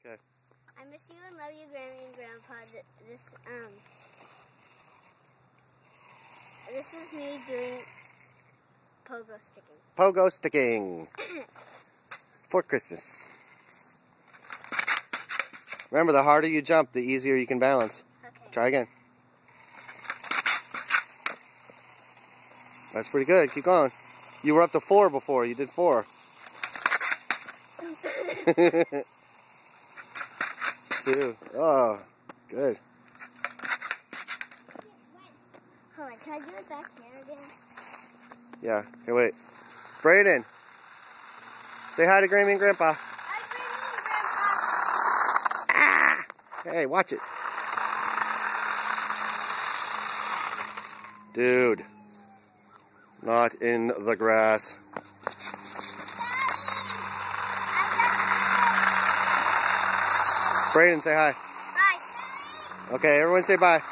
Okay. I miss you and love you, Grammy and Grandpa. This is me doing pogo sticking. Pogo sticking. For Christmas. Remember, the harder you jump, the easier you can balance. Okay. Try again. That's pretty good. Keep going. You were up to 4 before. You did 4. 2. Oh, good. Hold on, can I do it back here again? Yeah. Here, wait. Brayden, say hi to Grammy and Grandpa. Hi, Grammy and Grandpa. Ah! Hey, watch it. Dude. Not in the grass. Brayden, say hi. Bye. Okay, everyone say bye.